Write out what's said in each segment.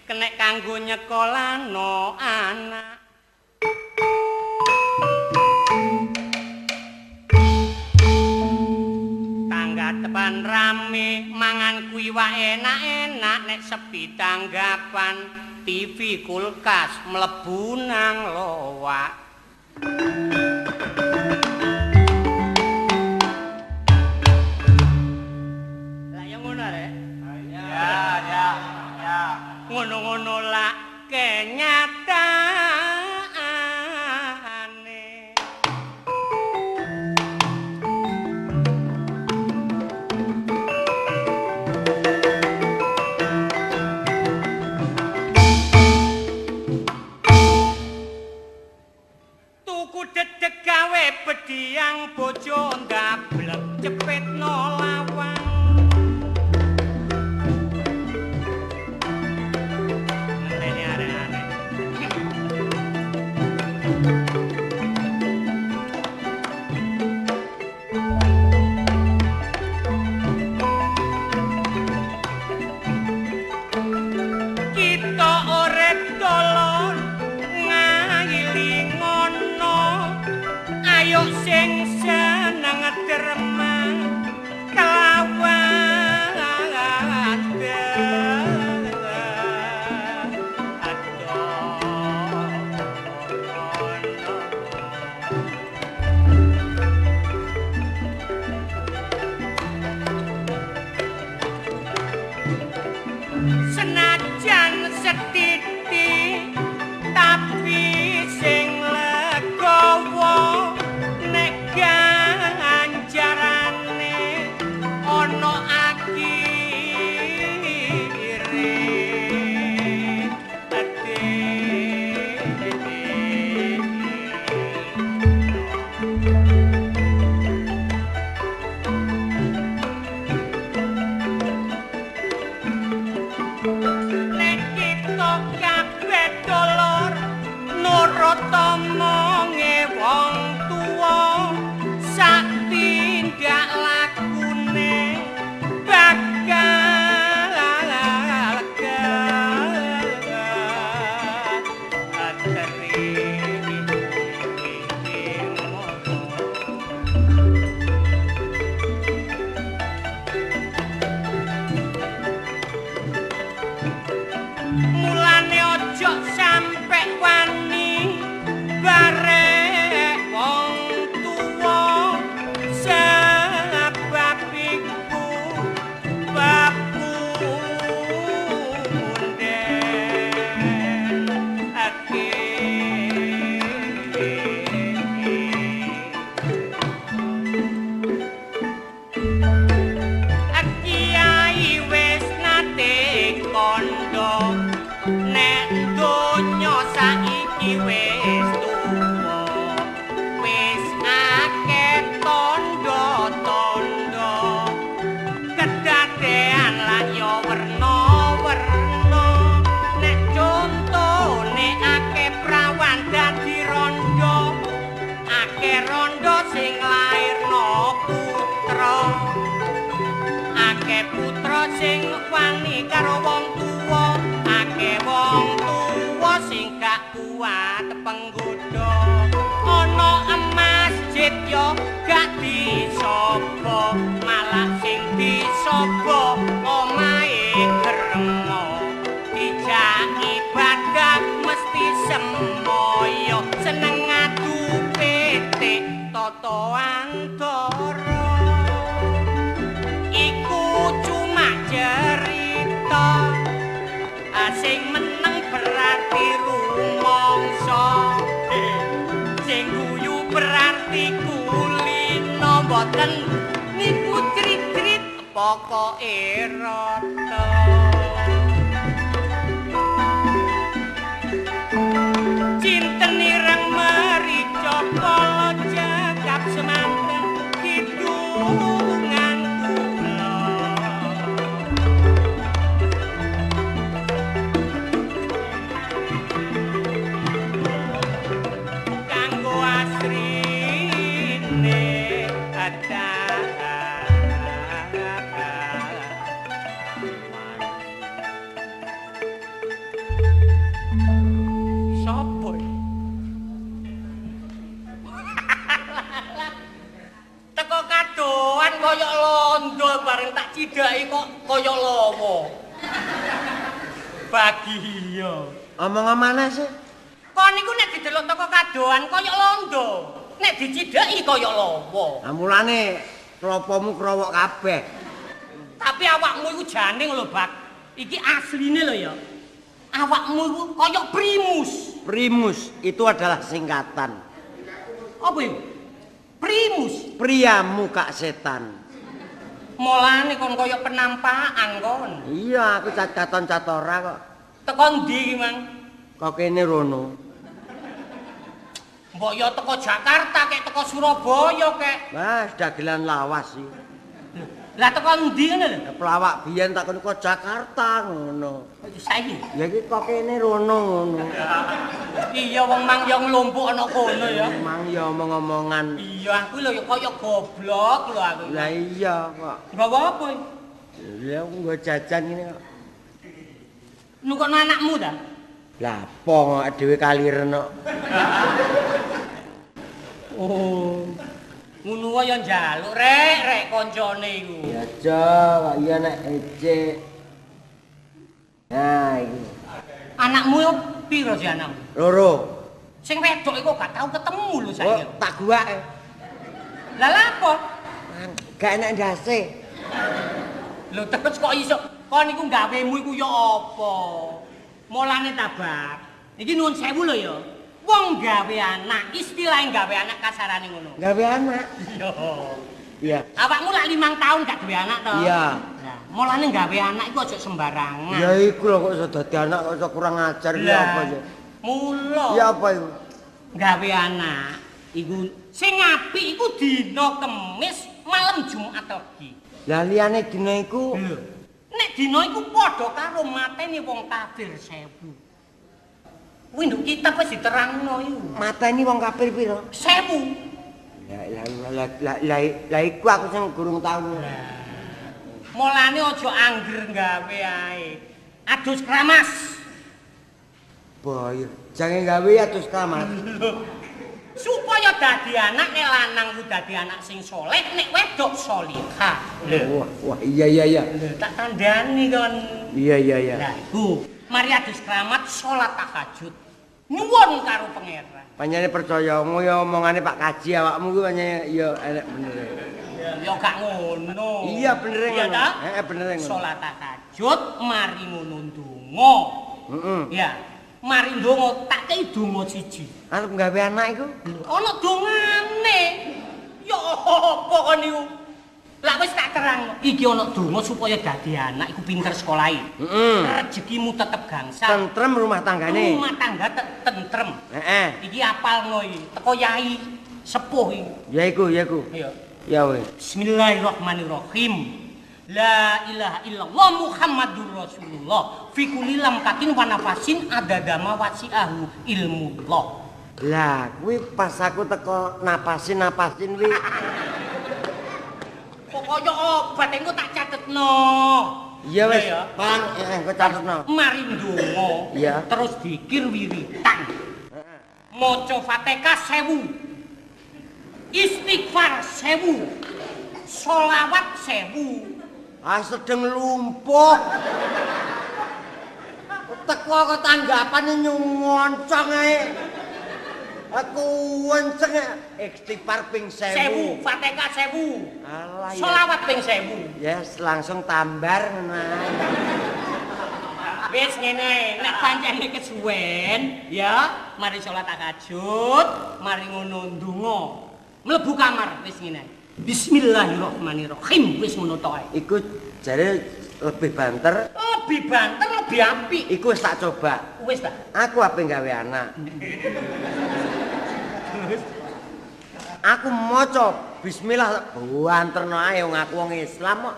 kenek kanggo nyekolano anak. Tangga depan rame mangan kuiwak enak-enak nek sepi tanggapan TV kulkas mlebu nang lowak. Lah ya ngono rek. Ya. Ngono-ngono lak kenyataane. Tuku dedeg gawe bediang bojo ndablek cepetno lawang. Senajan setitik tapi sing legowo nek ganjarane ana akhire tomonge wong tuwa sak tindak lakune bakal mulane ojo sampe wani barek wong tuwa sebab iku bapku munden Kiai wis nate kondo nek donya saiki wis tuwa wis akeh tondo-tondo kedadean lan yo werna-werna nek contone akeh prawan dadi rondo akeh rondo sing lairno putra akeh putra sing wani karo wong tuwa akeh wong tuwa sing gak kuat penggodha ana masjid yo gak disopo malah sing disopo omahe gremo dijak ibadah mesti semoyo seneng ngadu petik toto antara iku cuma cerita sing meneng berarti rumangsa sing guyu berarti kulino mboten niku crit-crit pokoke rata cinten ireng merica kala jagap semanten kidungan kula kanggo asrine ada kaya lawa. Bagiya. Omong mana sih? Kon niku nek didelok teko kadohan kaya londo. Nek dicideki kaya lawa. Mulane klopomu krowok kabeh. Tapi awakmu iku janing lho, Bak. Iki asline lho ya. Awakmu iku kaya primus. Primus itu adalah singkatan. Apa itu? Primus. Pria muka setan. Mulane kon kaya penampakan kon. Iya, aku caton catora kok. Teko ndi iki, Mang? Kok kene rono. Mbok ya teko Jakarta kek teko Surabaya kek. Wah, dagelan lawas sih. Lah teko ndi ngene lho? Pelawak biyen tak kok Jakarta ngono. Saiki. Ya iki kok kene rono ngono. Iya wong Mang ya nglumpuk ana kono ya. Mang ya omong-omongan. Iya aku lho ya kaya goblok lho aku. Lah iya kok. Gawa apa? Ya aku nggo jajan ngene kok. Nukokno anakmu ta? Lah apa kok dhewe kaliren kok. Oh. Ngono wae ya njaluk rek koncone iku. Ya aja, kok iya nek ece. Nah, iki. Anakmu piro sih anakmu? Loro. Sing wedok iku gak tau ketemu lho Oh, saiki. tak guake. Lah lha apa? Gak enak ndase. Lho terus kok iso kon iku gawemu iku ya apa? Mulane tabak. Iki nuwun sewu lho ya. Wong gawe anak, istilahnya gawe anak kasarane ngono. Gawe anak. Iya. Iya. Awakmu lak 5 tahun gak duwe anak to? Iya. Nah, mulane gawe anak iku aja sembarangan. Ya iku lho kok iso dadi anak kok iso kurang ajar ya apa ya. Mula. Ya apa iku? Gawe anak iku sing apik iku dina Kemis malam Jumat legi. Lah liyane dina iku Lho. Nek dina iku padha karo mateni wong kafir 1000. Kuwi nduk kitab wis diterangno iku. mateni wong kafir piro? 1000. Lah iku aku sing gurung tau. Mulane aja angger gawe ae. Adus kramas. Boyo, jange gawe atus kamar. Supaya dadi anak nek lanang ku dadi anak sing saleh, nek wedok salihah. Wah, iya. Tak tandani kon. Iya. Lah iku, mari adus kramat salat tahajud. Nyuwun karo pangeran. Panjane percaya ngoyo omongane Pak Kaji awakmu kuwi panjane ya enek bener. Ya gak ngono. Iya bener Iya ngono. ta? Bener ngono. Salat tahajud mari ngono ndonga. Heeh. Ya, mari ndonga tak kei donga siji. Arep gawe anak iku? Ana dongane. Ya apa kon niku? Lah wis tak terang, iki ana donga supaya dadi anak iku pinter sekolahe. Rezekimu tetep gangsal. Tentrem rumah tanggane. Rumah tangga tentrem. Heeh. Iki apalno iki, teko yai sepuh iki. Ya iku. Iya. Ya wis. Bismillahirrahmanirrahim. La ilaha illallah Muhammadur Rasulullah. Fi kulli lamkatin wa nafasin adadama wasi'ahu ilmullah. Lah, kuwi pas aku teko napasin kuwi. Pokoknya obat engko tak catetno. Iya wis, Ya. Pang, engko catetno. Mari ndonga. Iya. Terus dikir wiritan. Maca Fatihah 1000. Istighfar 1000. Sholawat 1000. Ah sedeng lumpuh. Teko kok tanggapane nyungoncong ae. Aku wenceng istighfar ping 1000. Fatihah 1000. Alah ya. Sholawat ping 1000. Yes, langsung tambar ngono ae. Wis ngene, nek pancene kesuwen, ya, mari salat tahajud, mari ngono ndonga. Mlebu kamar wis ngene. Bismillahirrahmanirrahim, wis ngono tok ae. Iku jare lebih banter. Lebih banter, lebih apik. Iku wis tak coba. Wis ta? Aku ape gawe anak. Aku maca bismillah banterno ae wong aku wong Islam kok.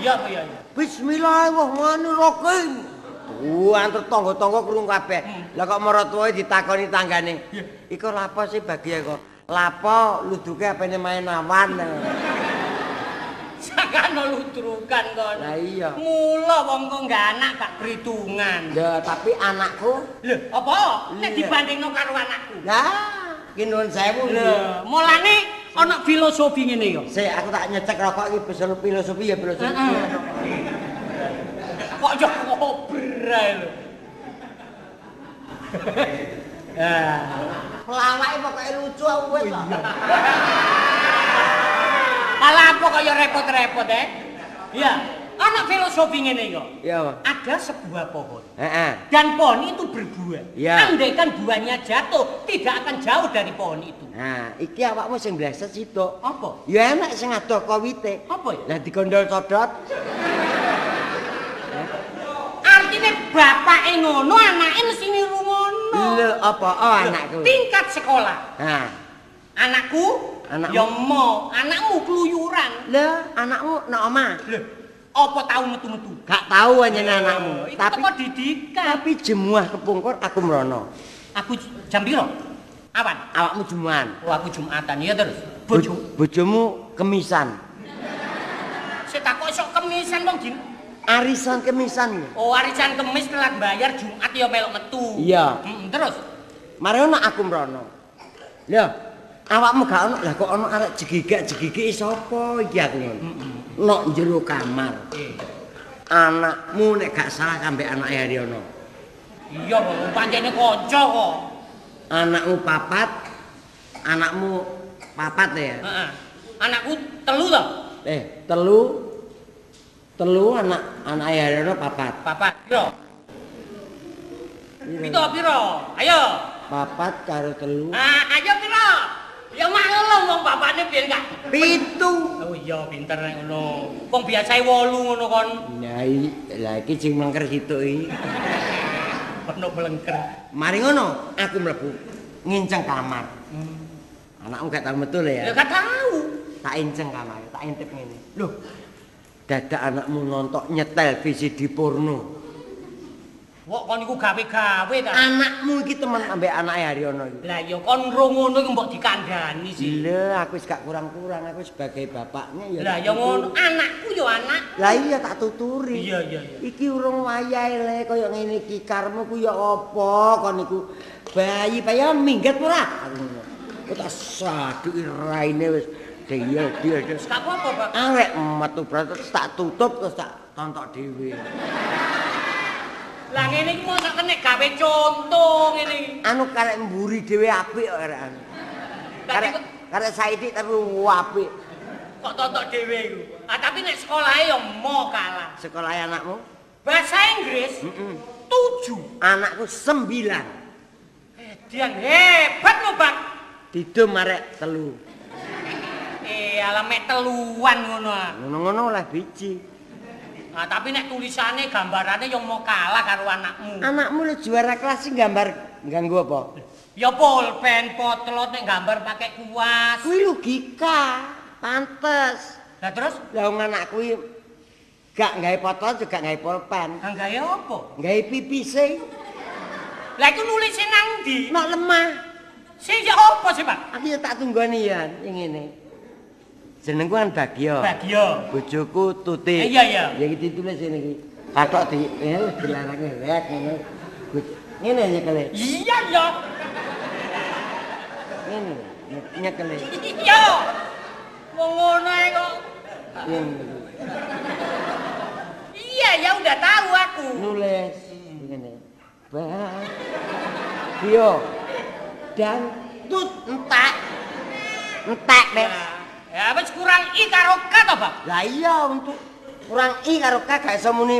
Iya. Bismillahirrahmanirrahim. Antar tangga-tangga krungu kabeh. Lah kok maratuwe ditakoni tanggane. Iku lapo sih bagi kok. Lapo luduke apene main awan. Sakano ludrukan kon. Lah iya. Mula wong kok gak anak gak perhitungan. Ya tapi anakku. Lho, apa? Nek Iya. dibandingno karo anakku. Lah, ki nuwun sewu. Lho, mulane ana filosofi ngene ya. Sik aku tak nyecek rokok iki filosofi ya filosofi. Kok yo kobra lho. Pelawake pokoke lucu aku wis kok. Ala apa kok ya repot-repot Iya, ana filosofi ngene ya. Iya, Pak. Ada sebuah pohon. Heeh. Dan pohon itu berbuah. Ya. Andaikan buahnya jatuh, tidak akan jauh dari pohon itu. Nah, iki awakmu sing bleset sitok. Apa? Ya enak sing adoh kowite. Apa ya? Lah digondol codot. Artinya bapake ngono, anake mesti niru ngono. Lho apa anakku? Tingkat sekolah. Nah, Anakku ya mau, anakmu keluyuran. lho anakmu nek omah. Lho, apa tahu metu-metu? Gak tahu anjen anakmu. Iku Tapi teko didikan. tapi jemuah kepungkur aku merono. Aku jam piro? Awan. Awakmu jemuan. Oh, aku Jumatan ya terus. Bojo. Bojomu kemisan. Sik tak kok sok kemisan wong Jin. Arisan kemisan. Oh, arisan kemis telat bayar Jumat ya melok metu. Iya. Terus Mari ono aku merono. Lho, awakmu gak ono lah kok ono arek jegigak-jegigik sapa iki aku ngono. Nok jero kamar. Anakmu nek gak salah kambek anake Haryono. iya kok pancene kanca kok. Anakmu papat ya. Heeh. Anakku telu to? Telu anak Haryono papat. Papat piro? Piro? Ayo. Papat karo telu. Ayo piro? Ya maklum wong bapakne biyen gak. 7. Oh iya pinter nek ngono. Wong biasae 8 ngono kon. Lah iki sing mengker situk iki. Ono blengker. Mari ngono, aku mlebu nginceng kamar. Anakmu gak tau metu lho ya. Ya gak tahu. Tak inceng kamar, tak intip ngene. Loh. Dadak anakmu nonton nyetel VCD porno. Kok kon iku gawe-gawe ta? Anakmu iki temen ambek anake Haryono iki. Lah ya kon ro ngono iku mbok dikandhani sih. Lho, aku wis gak kurang-kurang, aku sebagai bapaknya ya. Lah ya ngono, anakku ya anak. Lah iya tak tuturi. Iya. Iki urung wayahe le kaya ngene iki karmu ku ya apa kon niku bayi minggat ora? Aku ngono. Kok tak saduki raine wis dia. Gak apa-apa, Pak. Arek metu terus tak tutup terus tak tontok dhewe. Lah ngene iki mosok kene gawe contoh ngene iki. Anu karek mburi dhewe apik kok arek anu. Karek saiki tapi apik. Kok tontok dhewe iku. Tapi nek sekolahe ya mo kalah. Sekolahe anakmu? Bahasa Inggris 7. Anakku 9. Dian hebat lho, Bang. Didum arek 3. Alah mek teluan ngono. Ngono-ngono oleh biji. Tapi nek tulisane gambarane yang mau kalah karo anakmu. Anakmu le juara kelas sing gambar ganggu apa? Ya pulpen, potlot nek gambar pakai kuas. Kuwi logika, pantes. Lah terus? Lah wong anakku gak gawe potlot juga gawe pulpen. Gawe apa? Gawe pipise. Lah iku nulisne nang ndi? Nok lemah. Sing ya apa sih, Pak? Aku ya tak tunggoni ya ngene. Jenengku kan Bagio. Bojoku Tuti. Iya. Ya iki ditulis ngene iki. Kathok dilarang rek ngono. Ngene nyekele. Iya ya. Ngene nyekele. Iya. Wong ngono ae kok. Iya, ya udah tahu aku. Nulis ngene. Bagio dan Tut entek deh. Ya wis kurang I karo K to, Pak? Lah iya untuk kurang I karo K gak iso muni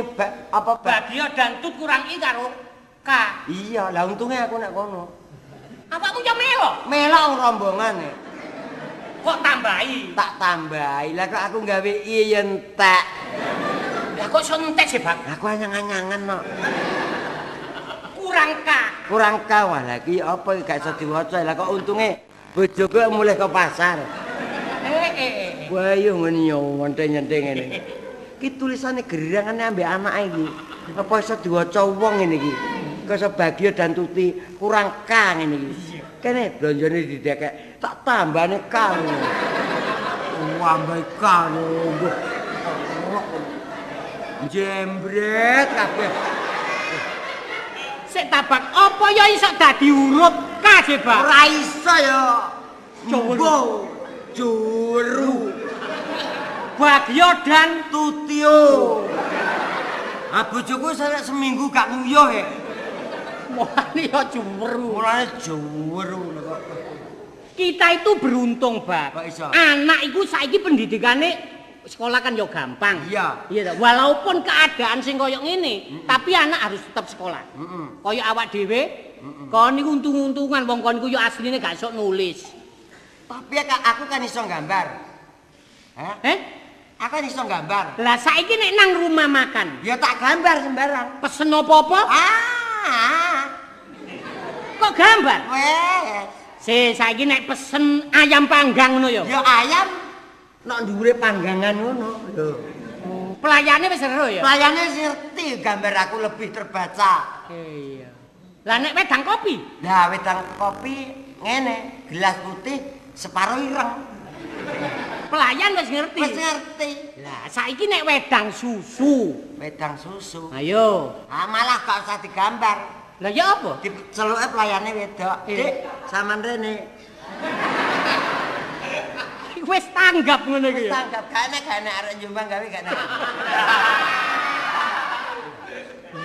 apa Bagio dan Tut kurang I karo K. Iya, lah untungnya aku nek kono. Awakmu yo melok. Melok rombongan e. Kok tambahi? Tak tambahi. Lah kok aku gawe I ya entek. Lah kok iso entek sih, Pak? Aku anyang-anyangan kok. Kurang K. Kurang K wah lagi apa gak iso diwaca. Lah kok untunge bojoku mulih ke pasar. Wah yo ngene yo nyenteng ngene. Iki tulisane gerangane ambek anake iki. Apa iso diwaca wong ngene iki? Kok iso Bagio dan Tuti kurang K ngene iki. Kene blonjone didekek tak tambane K. Wambai K lho. Jembret kabeh. Sik tabak apa ya iso dadi huruf K sih, Pak? Ora iso ya. Coba. Juru. Bagyo dan Tutio. Ah bojoku sampe seminggu gak nguyuh ya. mulane ya juweru. Mulane juru kok. Kita itu beruntung, Bak. Kok iso? Anak iku saiki pendidikane sekolah kan ya gampang. Iya. Iya, walaupun keadaan sing koyo ngene, tapi anak harus tetap sekolah. Koyo awak dhewe, kon niku untung-untungan wong kon niku yo asline gak sok nulis. Tapi aku kan iso gambar. Hah? Aku kan iso gambar. Lah saiki nek nang rumah makan, Ya tak gambar sembarang. pesen apa-apa? Kok gambar? Wes. Saiki nek pesen ayam panggang ngono ya. Ya ayam nek dhuwure panggangan ngono. Lho. Pelayane wis ero ya. Pelayannya ngerti gambar aku lebih terbaca. Iya. Lah nek wedang kopi? Nah, wedang kopi ngene, gelas putih separuh ireng. Pelayan wis ngerti. Wis ngerti. Lah saiki nek wedang susu. Wedang susu. Ayo. Ah malah gak usah digambar. Lah ya apa? Diceluke pelayane wedok. Dik, sampean rene. Wis tanggap ngono iki. Wis tanggap gak enek arek Jombang gawe gak enek.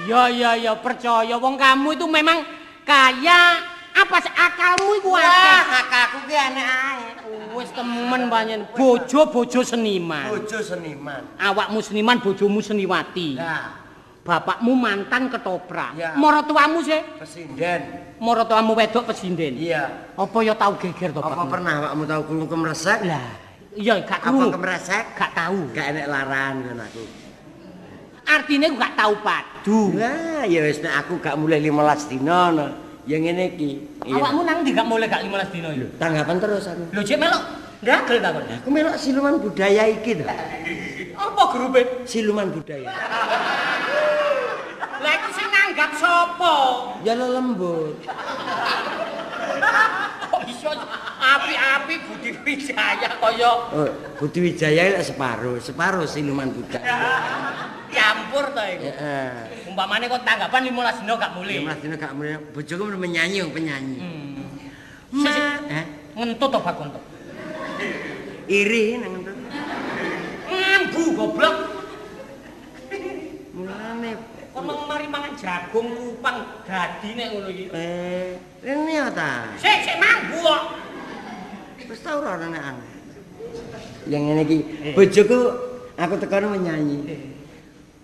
Ya percaya wong kamu itu memang kaya apa sih akalmu iku akeh. Wah, kakakku ki enek ae. Wis temen panjen bojo seniman. Bojo seniman. Awakmu seniman, bojomu seniwati. Nah, Bapakmu mantan ketoprak. Ya. Maratuamu sih? presiden. Maratuamu wedok presiden. Iya. Apa ya tau geger to, Apa Pak? pernah awakmu tau krungu kemresek? Lah, iya gak Apa krungu. kemresek? Gak tahu. Gak enek laran kan aku. Artinya aku gak tahu padu. Lah, ya wis nek aku gak mulai 15 dina no. Ya ngene iki. Iya. Awakmu nang ndi gak mulai gak 15 dino iki? Tanggapan terus aku. Lho cek melok ndagel ta kon. Aku melok siluman budaya iki to. Apa grupe? Siluman budaya. Lah iku sing nanggap sapa? Ya lembut. Kok iso api-api Budi Wijaya kaya Oh, Budi Wijaya lek separuh siluman budaya. campur to iku. Heeh. Umpamane kok tanggapan 15 dino gak mulai. 15 dina gak mulai. Bojoku menyanyi wong penyanyi. Ngentut to bakon to. Iri nang ngono. Ngambu goblok. Mulane Kon mari mangan jagung kupang dadi nek ngono iki. rene ya ta. Sik mambu kok. Wis tau ora nek ang. Yang ngene iki, bojoku aku tekan menyanyi.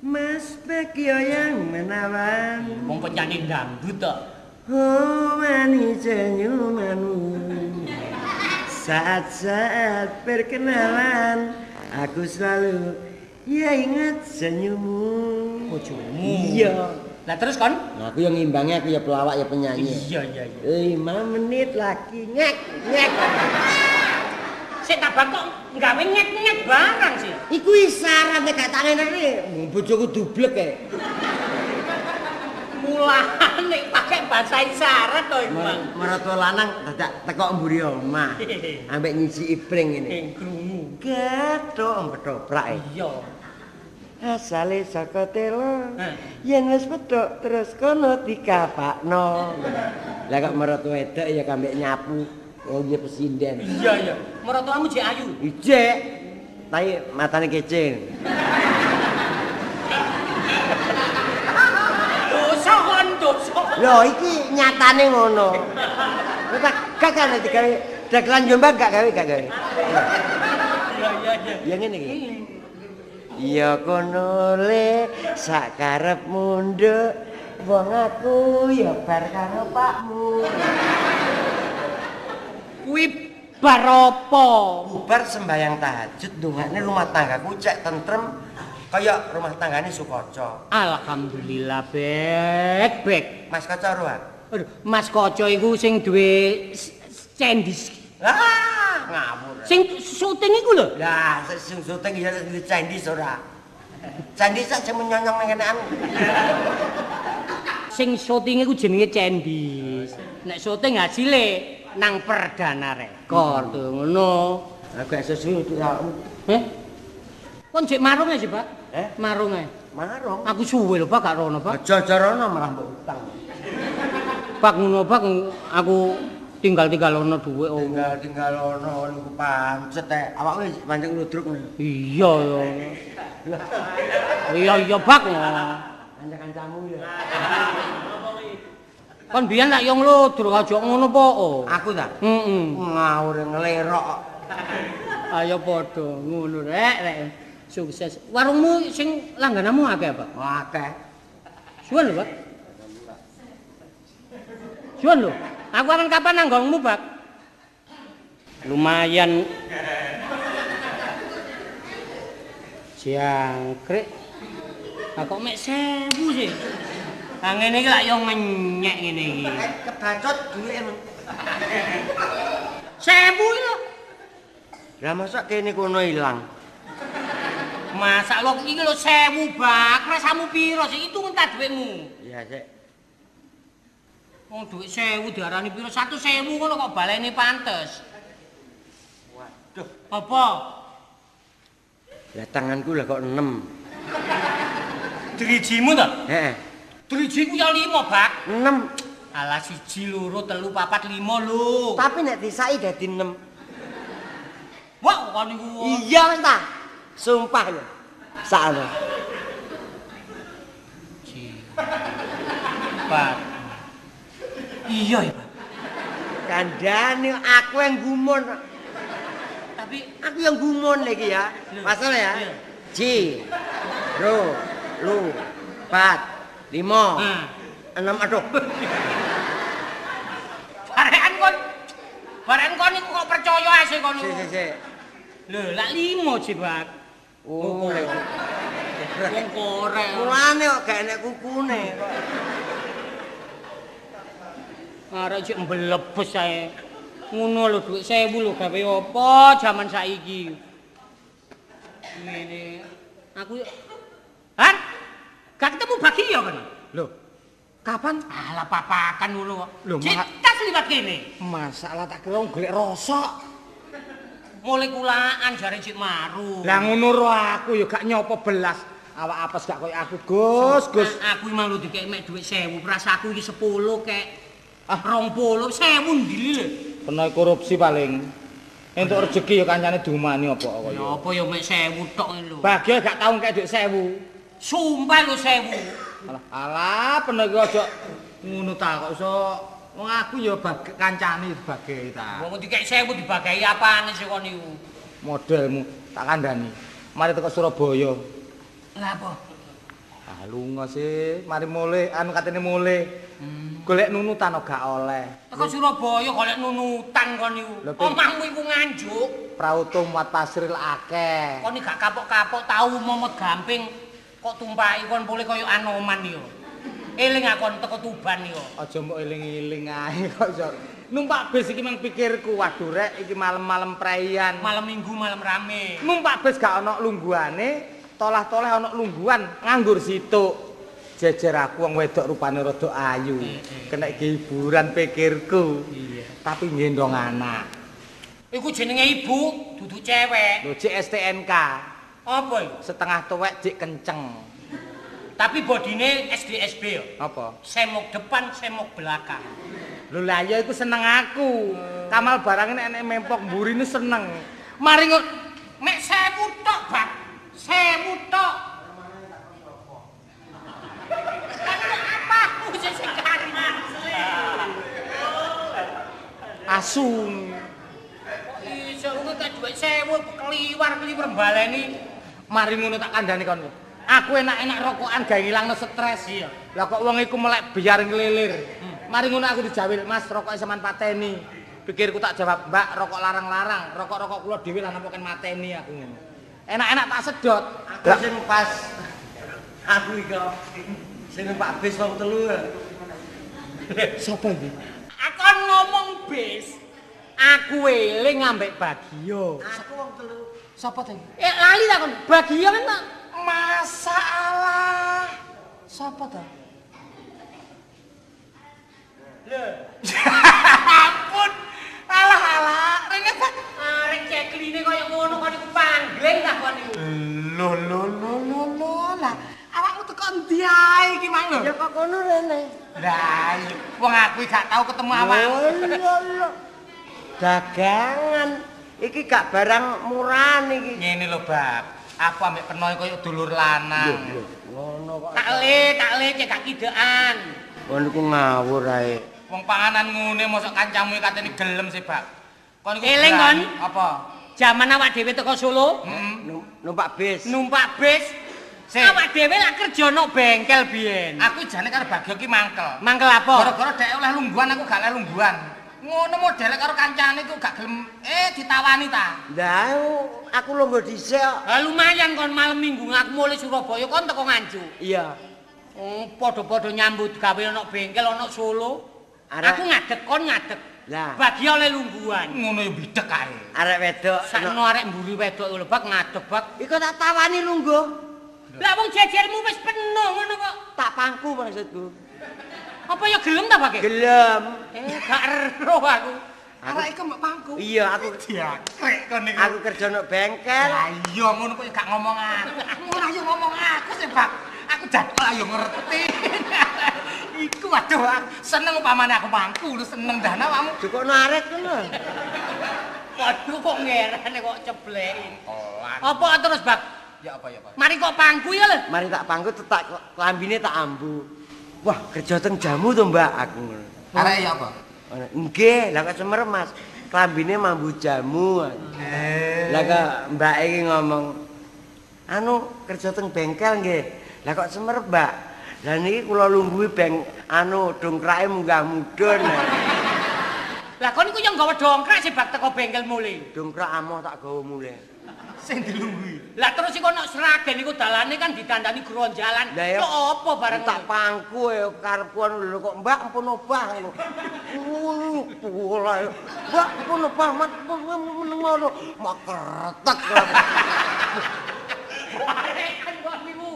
Mas Bekyo yang menawan. Wong penyanyi dangdut to. Oh manis senyumanmu. Saat-saat perkenalan aku selalu ya ingat senyummu. Bojomu. Iya. Lah terus kon? Nah, aku yang ngimbangi, aku ya pelawak ya penyanyi. Iya. 5 menit lagi ngek. Sik tabak kok gawe ngek-ngek barang sih. Iku isyarat nek gak tak ngene. Bojoku dublek kae. Mulane pakai bahasa isyarat to iku, Mang. Maratua lanang dadak teko mburi omah. Ambek nyisi ipring ngene. Krungu. Gathok ketoprak e. Iya. Asale saka telo. Yen wis pedhok terus kono dikapakno. Lah kok maratua wedok ya kambek nyapu. Oh dia presiden. Iya. Mertuamu jek ayu. Ijek. Tapi matane kecil. Dosa kon dosa. Lho iki nyatane ngono. Kok gak kan digawe dagelan Jombang gak gawe. Iya. Ya ngene iki. Ya kono le sak karepmu nduk wong aku ya bar karo pakmu. Kuwi bar apa? Bar sembayang tahajud ndongakne rumah tanggaku cek tentrem kaya rumah tanggane Sukoco. Alhamdulillah bek. Mas Koco ora? Aduh, Mas Koco iku sing duwe cendis. Lah, ngawur. Sing syuting iku lho. Lah, sing syuting ya di candis ora. Candis sak sing menyonyong nang kenean. Sing syuting iku jenenge cendis. Nek syuting hasile nang Perdana Rekor to ngono. Aku gak sesuai itu ya. Kon jek marung ae sih, Pak. Marung ae. Marung. Aku suwe lho, Pak, gak rono, Pak. Aja rono malah mbok utang. Pak ngono, Pak, aku tinggal ono dhuwit oh. Tinggal ono niku pancet awakmu pancet ludruk ngono. Iya ya. Iya Bak. Kanca-kancamu ya. Kon biyen lak yo ngludruk aja ngono po. Aku ta? Heeh. Ngawur nglerok. Ayo padha ngono rek. Sukses. Warungmu sing langgananmu akeh apa? Akeh. Suwun lho, Pak. Suwun lho. Aku akan kapan nanggongmu, Pak? Lumayan. Jangkrik. Lah kok mek 1000 sih? Ah ngene iki lak yo ngenyek ngene iki. Kebacot duwike men. 1000 lho. Lah masa kene kono ilang. Masak lo iki lho 1000 Bak, rasamu piro sih? Itu entah dhuwitmu. Iya sik. Wong dhuwit 1000 diarani piro? 100.000 ngono kok baleni pantes. Waduh, Apa? lah tanganku lah kok 6. Drijimu to? Heeh. Drijiku ya 5 Bak. 6. Alah 1, 2, 3, 4, 5 lho. Tapi nek disaki dadi 6. Wah, kon niku. Iya wis ta. Sumpah lho. Sakno. Pak. Iya ya, Pak. Kandhane aku yang gumun. Tapi Aku yang gumun lagi ya. Masalah ya. Iya. Ji. Ro. Lu. 4. 5. 6 aduh. Bareng kon niku kok percaya asih kon niku. Sik. Lho, lak 5 sih, Pak. Oh, lek. Wong korek. Mulane kok gak enek kukune kok. Arek cek mblebes ae. Ngono lho dhuwit 1000 lho gawe apa jaman saiki. Ngene. Aku Han, gak ketemu Bagi ya kan? Loh. Kapan? Alah papakan ngono kok. Lho, Citas liwat kene. Masalah tak kira golek rosok. Mulai kulaan jare Cik Maru. Lah ngono ro aku ya gak nyopo belas. Awak apes gak koyo aku, Gus. Aku mang lu dikek mek dhuwit 1000, prasaku iki 10 kek. 20, 1000 ndili lho. Kena korupsi paling. Entuk rezeki ya kancane diumani apa kok Ya apa ya mek 1000 tok lho. Bagel gak tau kek dhuwit 1000. Sumpah lho 1000. Alah penek aja ngono ta kok iso wong aku ya kancane bagel ta. Wong dikek 1000 dibagi apane sih kon niku? Modelmu tak kandhani. Mari teko Surabaya. Lah apa? Ah lunga sih, mari mulih anu katene mulih. Golek nunutan gak oleh. Teko Surabaya golek nunutan kon niku. Omahmu iku Nganjuk. Prauto muat pasir akeh. Kon iki gak kapok-kapok tau momot gamping kok tumpaki kon boleh koyo Anoman yo. Eling akon teko Tuban yo. Aja mbok eling-eling ae kok iso. Numpak bis iki mang pikirku, waduh rek iki malam-malam praian. Malam Minggu malam rame. Numpak bis gak ana lungguhane, tolah-toleh ana lungguhan nganggur situk. Jejer aku wong wedok rupane rada ayu. Kena hiburan pikirku. Iya. Tapi ngendong anak. Iku jenenge ibu, dudu cewek. Lho cek STNK. Apa iku? Setengah tuwek cek kenceng. Tapi bodine SD-SB yo. Apa? Semok depan, semok belakang. Lho lah ya iku seneng aku. Kamal barang nek mempok mburine seneng. Mari Mek 1000 tok, Bang. 1000 tok. Apa aku sing kanan? asun. Iso ngono tak dhuwit 1000 keliwar-keliwar baleni. Mari ngono tak kandhani kon. Aku enak-enak rokokan gawe ngilangno stres. Iya. Lah kok wong iku melek biar ngelilir. Mari ngono aku dijawil, Mas, rokoke sampean pateni. Pikirku tak jawab, Mbak, rokok larang-larang. Rokok-rokok kula dhewe lah napa ken mateni aku ngono. Enak-enak tak sedot. Aku sing pas. Aku iki sing Pak Bis wong telu. Sopo iki? Aku ngomong bis. Aku eling ambek Bagio. Aku wong telu. Sopo to? Lali ta kon? Bagio kan tak? Masalah. Sopo to? Lho. Ampun. Alah, rene Pak. Arek cekline koyo ngono kon iku panggling ta kon iku. Loh. Lah, awakmu teko ndi ae iki mang lho? Ya kok kono rene. Lah iya, wong aku gak tau ketemu awakmu. Iya. Dagangan. Iki gak barang murahan iki. Ngene lho, Bab. Aku ambek Penoy koyo dulur lanang. Ngono kok. Tak le cek gak kidekan. Kon iku ngawur ae. Wong panganan ngene mosok kancamu katene gelem sih, Bab. Kon iku Eling kon? Apa? Zaman awak dhewe teko Solo, Numpak bis. numpak bis. Sik. Awak dhewe lak kerja nang bengkel biyen. Aku jane karo Bagio ki mangkel. Mangkel apa? Gara-gara dhek oleh lungguhan aku gak oleh lungguhan. Ngono modele karo kancane iku gak gelem ditawani ta. Lah aku longgo dhisik kok. Lah lumayan kon malam Minggu aku mulai Surabaya kon teko Nganjuk. Iya. Padha-padha nyambut gawe ana bengkel ana Solo. Aku ngadeg kon ngadeg. Lah, bagi oleh lungguhan. Ngono ya bidek kae. arek wedok. Sakno arek mburi wedok lho bak ngadeg bak. Iku tak tawani lungguh. Lah wong jejermu wis penuh ngono kok. Tak pangku maksudku. Apa ya gelem ta Pak? Gelem. Gak ero aku. Arek iku mbok pangku. Iya, aku diakrek kon niku. Aku kerja nang bengkel. Lah iya ngono kok gak ngomong aku. Ngono ayo ngomong aku sih, Bak. Aku jadwal ayo ngerti. Iku waduh aku seneng upamane aku pangku lu seneng dah awakmu. Jukokno arek ngono. Waduh kok ngerane kok ceblekin. Olan. Apa terus Bak? Ya apa ya, Pak? Mari kok pangku ya lho. Mari tak pangku tetak klambine tak ambu. Wah, kerja teng jamu to, Mbak, aku ngono. Arek ya apa? Nggih, lah kok semer Mas. Klambine mambu jamu. Lah kok Mbak iki ngomong, "Anu kerja teng bengkel nggih." Lah kok semer, Mbak? Lah niki kula lungguhi dongkrake munggah mudhun. Lah kon iku yang gawe dongkrak sih Bak teko bengkel mulih. Dongkrak amoh tak gawa mulih. Sing dilungguhi. Lah terus iku ono Sragen iku dalane kan ditandani gronjalan. Lah ya apa bareng tak pangku ya karepku lho kok Mbak ampun obah ngono. Pola. Mbak ampun obah meneng ngono. Mak kretek. kan kok niku.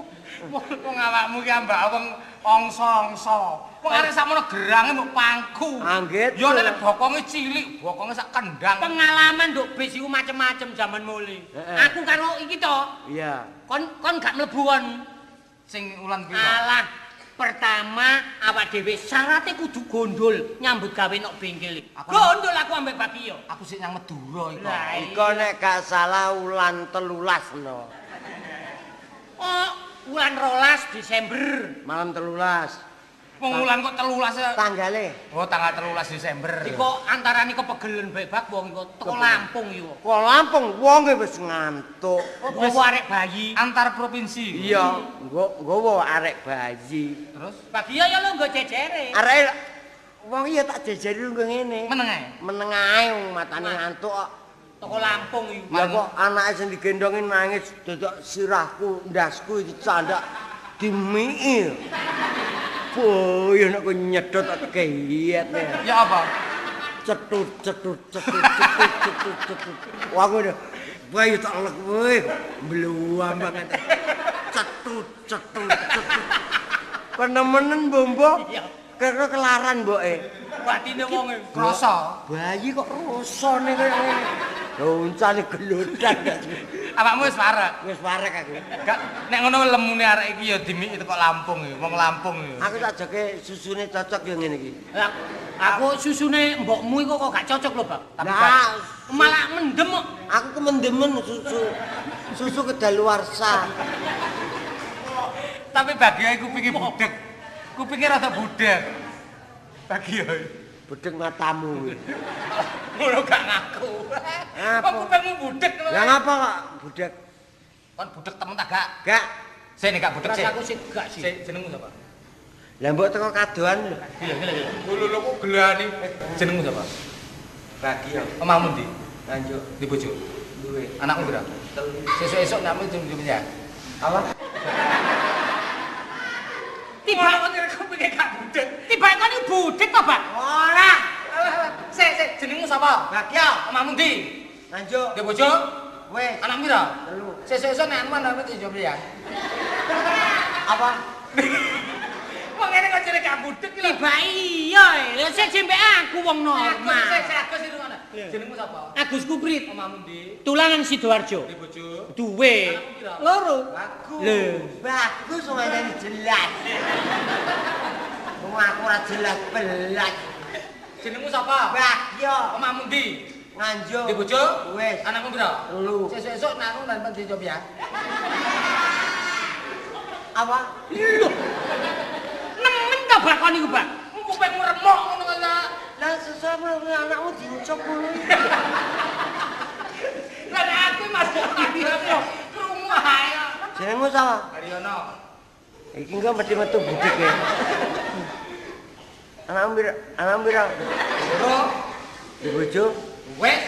Wong awakmu ki ambak wong ongso-ongso. Wong arek sakmono gerange mbok pangku. Anggit. Yo nek bokonge cilik, bokonge sak kendang. Pengalaman nduk bis iku macem-macem zaman mulih. Aku karo iki to. Iya. Kon gak mlebu kon. Sing ulan piro? Alah, pertama awak dhewe syaratnya kudu gondol nyambut gawe nok bengkel. Gondol aku ambek Bagio. Aku sik nyang Madura iku. Lah Iko nek gak salah ulan 13 no. Oh, bulan 12 Desember. Malam 13. Wong ulan kok 13 Tanggale. Oh, tanggal 13 Desember. Iku antarane kok pegelen bae bak wong iku teko Lampung yo. Kok Lampung wong wis ngantuk. Nggowo arek bayi. Antar provinsi. Iya, nggowo arek bayi. Terus Bagio ya lo nggo jejere. Arek wong iya tak jejeri lho ngene. meneng ae. Meneng ae wong matane ngantuk kok. Teko Lampung iku. Ya kok anake sing digendongi nangis dodok sirahku, ndasku dicandak dimii. Oh, ya nek nyedot tak keyet. Ya apa? Cetut. Wah ngono. Wah tak lek kowe. Bluwam banget. Cetut. Penemenen bombo. Kira kelaran mboke. Batine wong e. Krasa. Bayi kok rusone kaya ngene. Loncane gelodan. Awakmu wis parek. Wis parek aku. Gak nek ngono lemune arek iki ya dimiki teko Lampung ya, wong Lampung ya. Aku tak joge susune cocok ya ngene iki. Lah aku susune mbokmu iku kok gak cocok lho, Bang. Nah, Malah mendem kok. aku kemendemen susu kedaluarsa. Tapi Bagio iku kupinge budek. Kupinge rada budek. Bagio. Bedeng matamu. Ngono gak ngaku. Apa? Kok kupingmu budek ngono? Lah ngapa kok budek? Kon budek temen ta gak? Gak. Sik gak budek sik. Aku sih gak sih. Sik jenengmu sapa? Lah mbok teko kadoan lho. Iya. Lho kok gelane. Jenengmu sapa? Bagio. Omahmu ndi? Lanjut. Di bojo. Duwe. Anakmu pira? Sesuk-esuk namu jam ya. Apa? Tiba kok kupinge gak budek. tiba kon iki budek to, Bang? Ora. Sik, jenengmu sapa? Bagio. Omahmu ndi? Lanjut. Di bojo? Wes. Anak pira? Telu. Sesuk-esuk nek anu namu jam ya. Apa? Wong ngene kok jenenge gak budek iki lho. Tiba iya, lha sik jempe aku wong normal. Sik Agus itu ngono. Jenengmu sapa? Agus Kuprit, Omahmu ndi? Tulangan Sidoarjo. Di bojo. Duwe. Loro. Bagus. Lho. Bagus semuanya jelas. Aku ora jelas belas. Jenengmu sapa? Bagyo. Omahmu ndi? Nganjuk. Di bojo? Wis. Anakmu pira? 3. Sesuk-esuk nakmu nang dicoba ya. Apa? Nemen ta bakon iku, Bak? Kupingmu remok ngono kok ya. Lah sesama anakmu diucap ngono. Lah aku masuk aku. Krungu ae. Jenengmu sapa? Haryono. Iki engko mesti metu budik ya. Anakmu pira? Loro. Di bojo? Wes.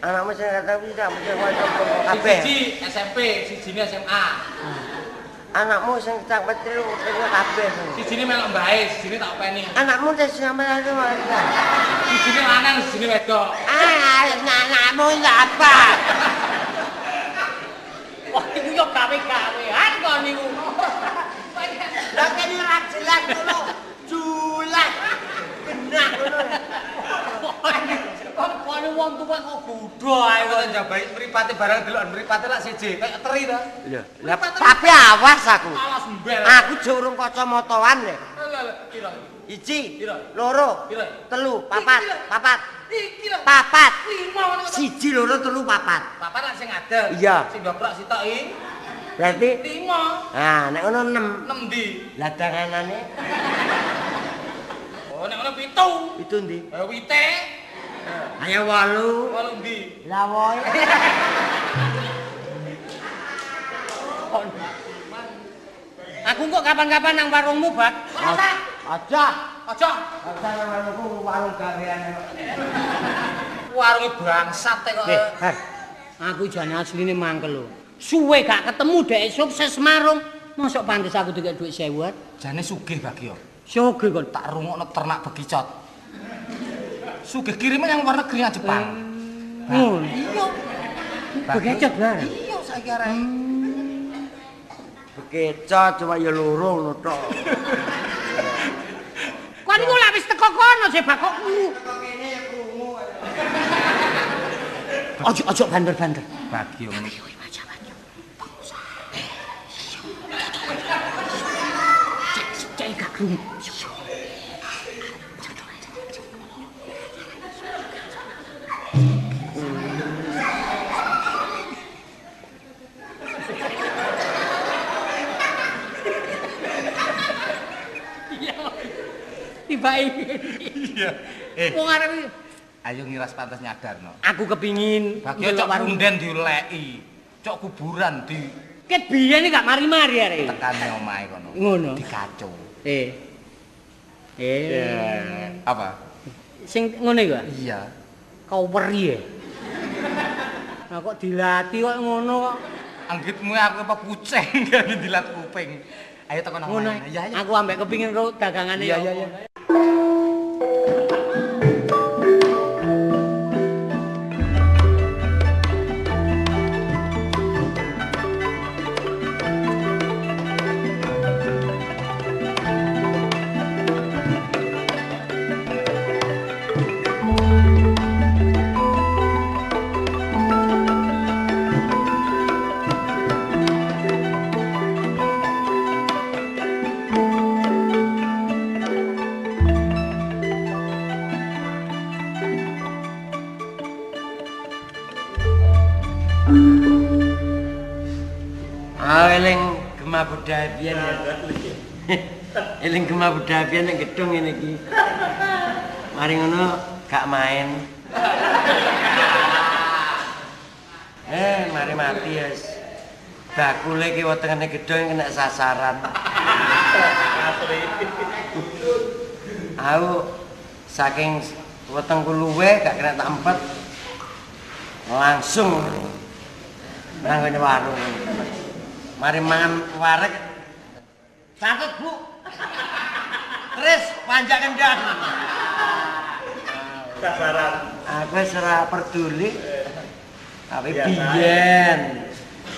Anakmu sing kata pira mesti kabeh. Siji SMP, sijine SMA. Anakmu sing tak petri kabeh. Sijine melok mbae, sijine tak openi. Anakmu wis sampeyan itu. Sijine lanang, sijine wedok. Anakmu apa? Wah, iku yo gawe-gawean kok niku. Lah kan ora jelas ngono. Julas. Benak ngono. Kok wong tuwa kok bodho ae Ayo kok. njabai mripate barang delokan mripate lak siji, kayak teri to. Lho, tapi awas aku. Alas mbel. Aku jurung kacamataan ya. Lho, pira? 1, Pira? 2, Pira? 3, papat. Iki lho. Papat. 5 ngono kok. 1, 2, 3, papat. Papat lak sing adem. Iya. Sing dobrak sitok iki Berarti 5. nah nek ngono 6. 6 ndi? Lah danganane Oh, nek ngono 7. itu ndi? Wite. Ayo 8. 8 ndi? Lah woe. Aku kok kapan-kapan nang warungmu, Bak? Aja. Aja. Aja nang warungku warung gawean. Warunge bangsat kok. Aku jane asline mangkel lho. Suwe gak ketemu dek sukses marung. Mosok pantes aku dikek dhuwit 1000. Jane sugih Bagyo. Sugih kok. Tak rungokno ternak bekicot. Sugih kirime yang luar negeri yang Jepang. Ngono. Iya. Bekecot bareng. Iya saiki arek. Bekecot cuma ya loro ngono tok. Kok niku lak wis teko kono sih Bak kok. Kene ya krungu. Ojo banter-banter. Bagyo ngene. Cek gak krungu. Tiba-tiba. Iya. Wong arep Ayo ngiras pantes nyadarno. aku kepingin Bagyo cok punden diuleki. Cok kuburan di ket biyen iki gak mari-mari arek. tekane omahe kono. Ngono. Dikacu. Apa? Sing ngene iku. Iya. Kau weri ya. Nah kok dilatih kok ngono kok. Anggitmu aku apa kucing kan dilat kuping. Ayo tekan nang Ngono. omahe. Iya, iya. Aku ambek kepingin ro dagangane Iya, ya. iya, iya. Eling Gema Budaya biyen ya. Eling Gema Budaya biyen nek gedung ngene iki. Mari ngono gak main. Mari mati wis. Bakule ki wetengene gedung kena sasaran. Aku saking wetengku luwe gak kena tak empet. Langsung nang ngene warung. Mari mangan wareg. Catet, Bu. Terus panjak kendang. Kasaran. Aku ora peduli. Tapi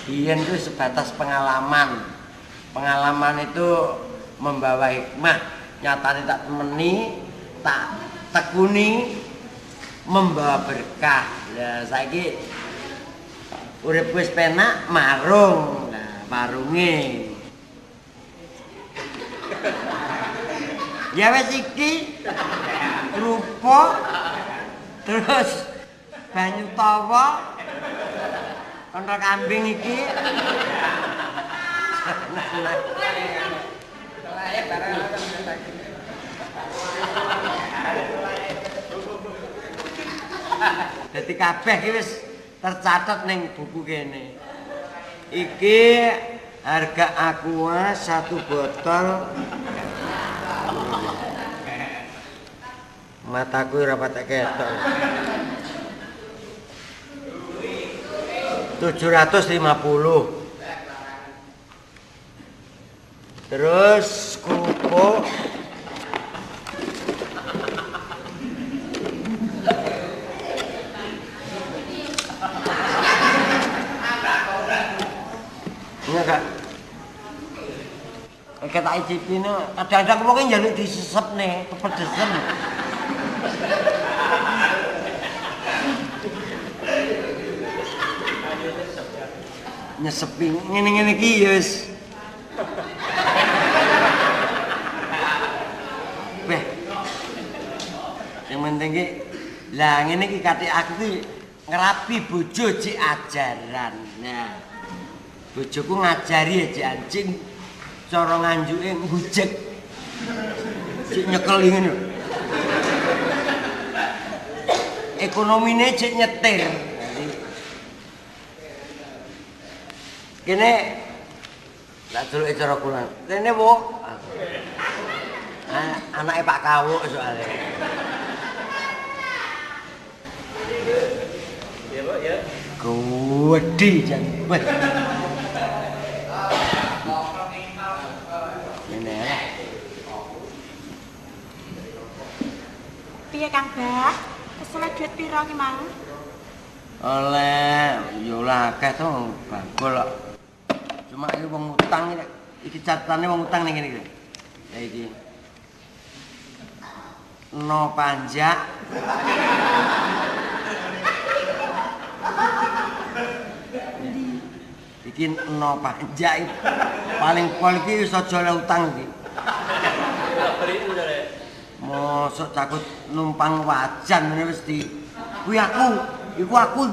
biyen itu sebatas pengalaman. Pengalaman itu membawa hikmah. Nyatane tak temeni, tak tekuni membawa berkah. Lah saiki urip wis penak marung. Nah, marunge. Ya wis iki kerupuk terus banyu tawa kontrak kambing iki. Dadi kabeh iki wis tercatat ning buku kene. Iki harga aqua 1 botol. Mataku ora patek ketok. 750. Terus kerupuk enggak kak kita icipin kadang-kadang pokoknya njaluk disesep nih kepedesen nyesepi ngene-ngene iki ya wis beh yang penting ki lah ngene iki katik aku ki ngerapi bojo cek ajaran. Nah bojoku ngajari aja anjing cara nganjuke ngujek cek nyekeli ngono ekonomine cek nyetir kene lak deluke cara kula kene wo anake Pak Kawuk soalnya iya Pak ya gede jan weh ini ya piye Kang Bah kesel duit piro ki mang oleh yo lah akeh to bagol kok cuma iki wong utang iki catatane wong utang ning kene iki ya iki no panjak iki no panjak paling pol iki iso jole utang iki mosok cakut numpang wajan ngene wis di kuwi iku aku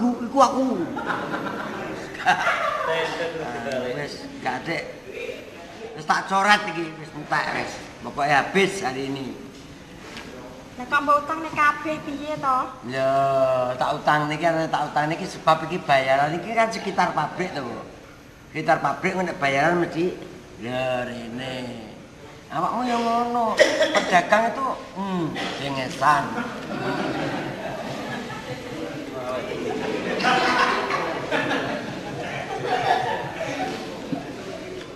wis gak dek wis tak coret iki wis entek wis pokoke habis hari ini. Lah kok mbok utang nek kabeh piye to? Lho, tak utang niki sebab iki bayaran iki kan sekitar pabrik to. Sekitar pabrik nek bayaran mesti lho rene. Awakmu yo ngono. Pedagang itu dengesan.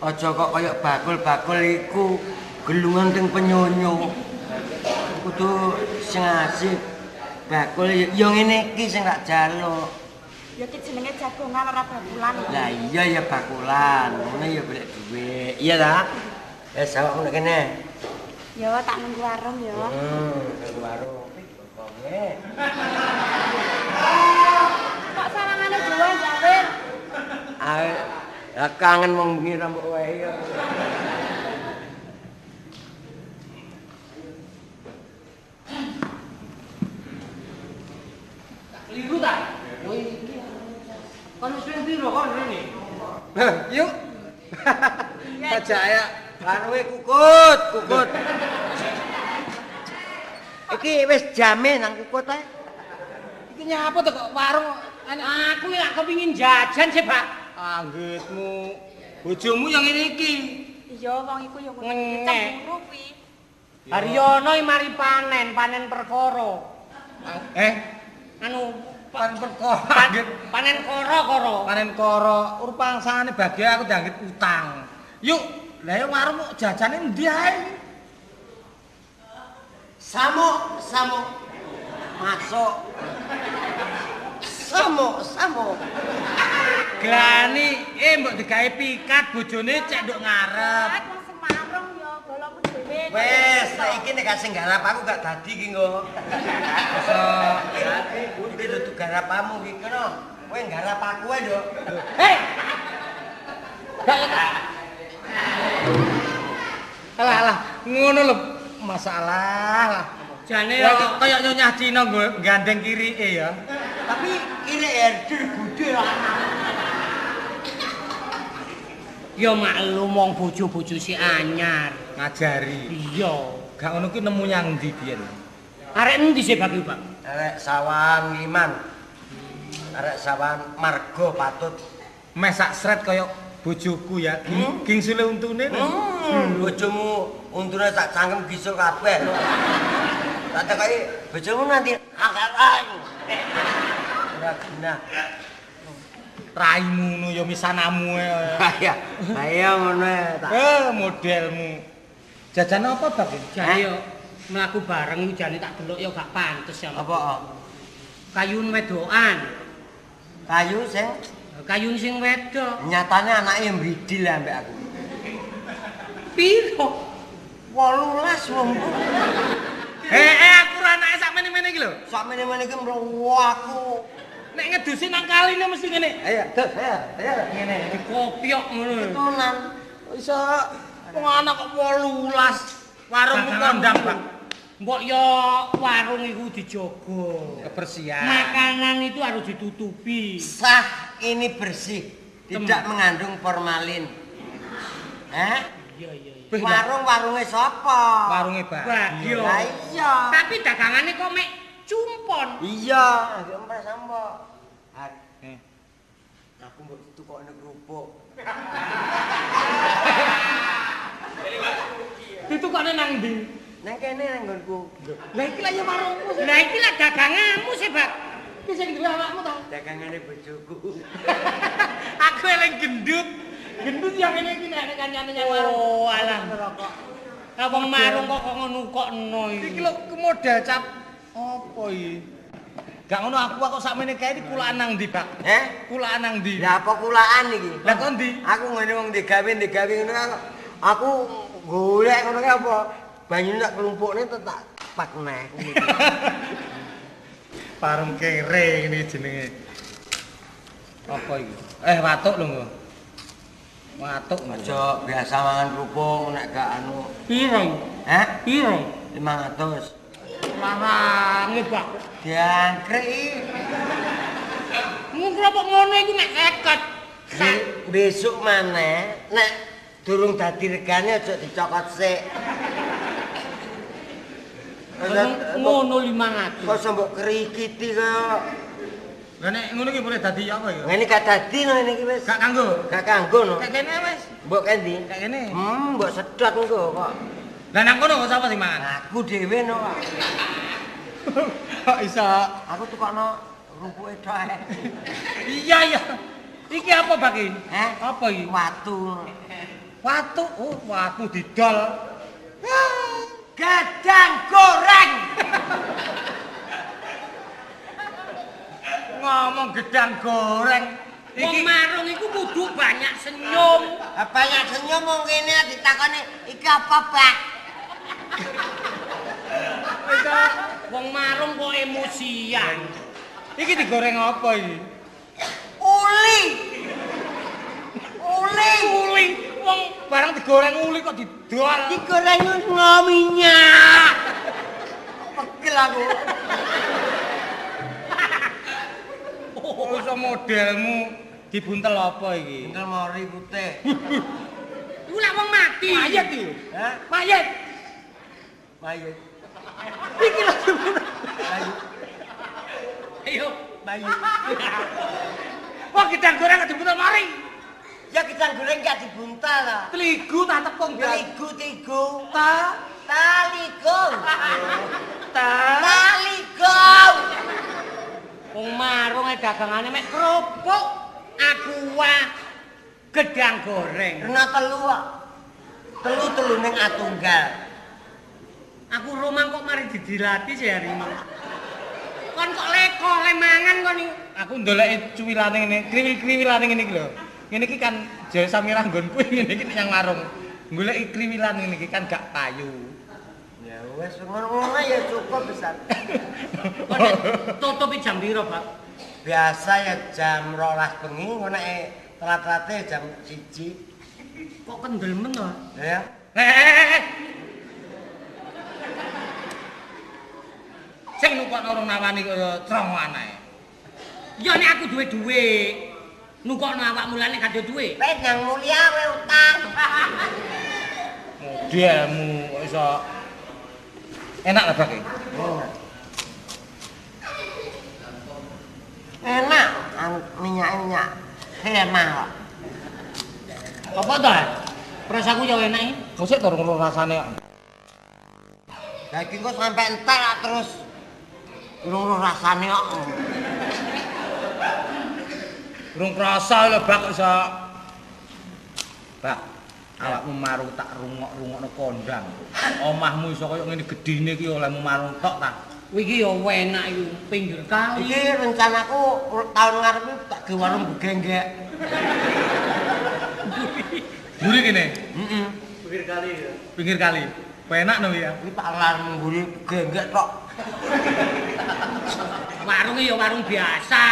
Aja kok kaya bakul-bakul iku gelungan teng penyonyo. Kudu sing asik. Bakul ya ngene iki sing tak jaluk. Ya ki jenenge jagongan ora bakulan. Lah iya ya bakulan. Ngene ya golek dhuwit. Iya ta? Wes awakmu nek kene. Ya tak nunggu warung ya. Nunggu warung. Pokoke. Kok sarangane jual Jawir? Ya kangen wong bengi rambut wae ya. Keliru ta? Oh iki. Kon wis piro kon rene? Yuk. Kajaya kanwe kukut. Iki wis jame nang kukut ae. Iki nyapa to kok warung Aku ya kepengin jajan sih, Pak. anggitmu. Bojomu yang ngene iki. Iya wong iku ya ngono cemburu kuwi. Haryono mari panen perkara. Anu panen perkara. Panen koro-koro. Panen koro. Urpangsane bagi aku dianggit utang. Yuk, lah ya warung jajane endi ae? Samo. Masuk. Samo. Glani, mbok digawe pikat bojone cek nduk ngarep. Aku semarung ya golokmu dhewe. Wes, saiki nek gak sing garap aku gak dadi ki engko. Iso. Iki dudu garapamu iki kena. Kowe garap aku ae, Nduk. Hei. Gak Alah, ngono lho. masalah lah. Jane Ya yo kaya nyonyah Cina gandeng kirike ya. Tapi kiri herder gede lah. yo maklum wong bojo-bojo si anyar. Ngajari. Iya. Gak ngono ki nemu yang ndi biyen. Arek endi sih Bagi, Pak? Arek sawan liman. Arek sawan margo patut. Meh sak sret kaya bojoku ya. Gingsule untune. Bojomu untune tak cangkem gisul kabeh. Tak tekai bojomu nanti akalan. Ora guna. Raimu ngono ya misanamu Ya, ayo ngono tak. Modelmu. Jajan apa, Bab? Jane yo mlaku bareng jane tak delok yo gak pantes ya. Apa? Kayun wedokan. Kayu sing Kayun sing wedok. nyatane anake mbidil ambek aku. Piro? 18 wong. Aku ora anake sak mene-mene iki lho. Sak meneh-meneh iki mrowo aku. Nek ngedusi nang kaline mesti ngene. Ayo, terus ayo ngene. Dikopiok ngono. Tenan. Iso wong anak kok 18. Warungmu kondang, Pak. Mbok yo warung iku dijogo. Kebersihan. Makanan itu harus ditutupi. Sah ini bersih, tidak mengandung formalin. Iya iya. Warung-warunge sapa? Warunge Bagio. Lah iya. Tapi dagangane kok mek cumpon. Iya, nggih empres sampo. Aku mbok ditukokne kerupuk. Ditukokne nang ndi? Nang kene nang nggonku. Lah iki lah ya warungmu. Lah iki lah daganganmu sih, Pak. Iki sing duwe awakmu to. Dagangane bojoku. Aku eling gendut. Gendut yang ini iki nek kancane yang warung. Oh, alah. Lah wong marung kok ngono kokno iki. Iki lho model cap apa iki? Gak ngono aku sakmene kae iki kulaan nang ndi, Pak? Kulaan nang ndi? Lah apa kulaan iki? Lah kok ndi? Aku ngene wong digawe ngono kan. Aku golek ngono ki apa? Banyune tak klumpukne tak pak neh. Parung kere ini jenenge. Apa iki? Watuk lho, Nggo. Watuk. Aja biasa mangan kerupuk nek gak anu. Piro? Piro? 500. Larange, Pak. Diangkrek. Mung kelompok ngono iku mek 50. Besok maneh nek durung dadi regane aja dicokot sik. Ngono 500. Kok mbok kerikiti kaya. Lah nek ngono iki boleh dadi apa ya? Ngene gak dadi no ngene iki wis. Gak kanggo. Gak kanggo no. Kayak kene wis. Mbok kendi? Kayak kene. Mbok sedot engko kok. Lah nang kono kok sapa sing mangan? Aku dhewe no. Kok iso? Aku tukokno rupuke tok ae. Iya. Iki apa, Pak iki? Apa iki? Watu. Watu. Oh, watu didol. Gadang goreng. Ngomong gedang goreng. Wong marung iku kudu banyak senyum. Banyak senyum wong kene ditakoni iki apa, Pak? Wong marung kok emosian. Iki digoreng apa iki? Uli. Uli. Wong barang digoreng uli kok didol. Digoreng minyak. Pegel aku. Oh, iso modelmu dibuntel apa iki? Buntel mori putih. Iku lek wong mati. Mayat iki. Hah? Mayat. Mayit. Iki lho. Ayo, Mayit. Wah, gedang goreng kok dibuntel mari. Ya gedang goreng gak dibuntal lah. Teligu tak tepung Tigu. ta Taligong. ta Taligong. wong marung dagangane mek kerupuk, aqua, gedang goreng. Rena telu kok. Telu ning atunggal. Aku romang kok mari didilati sih hari ini. Kon kok leko le mangan kon iki. aku ndoleki cuwilane ngene, kriwil-kriwilane ngene iki lho. Ngene iki kan jaya samirah nggonku ngene iki yang warung. Goleki kriwilan ngene iki kan gak payu. Ya wes ngono ya cukup besar. Kon tutupi jam piro, Pak? Biasa ya jam 12 bengi ngono nek telat-telate jam 1. Kok kendel men to? Ya. kok orang nawani kaya cerongan ae. Ya nek aku duwe dhuwit. Nukokno awakmu lane gak duwe dhuwit. Wis yang mulia kowe utang. Modelmu iso enak lah Bak. Enak, minyak. Enak kok. Apa to? Rasaku ya enak iki. Kok sik durung rasane kok. Daging kok sampe entek terus urung rasane kok. Durung krasa lho Bak iso. Bak, awakmu marung tak rungok-rungokno kondang. Omahmu iso kaya ngene gedine iki olehmu marung tok ta. Iki ya enak iki pinggir kali. Iki rencanaku tahun ngarep tak ge warung begenggek. Mburi kene. Heeh. Pinggir kali. Penak no ya. Iki tak larang mburi begenggek tok. Warunge ya warung biasa.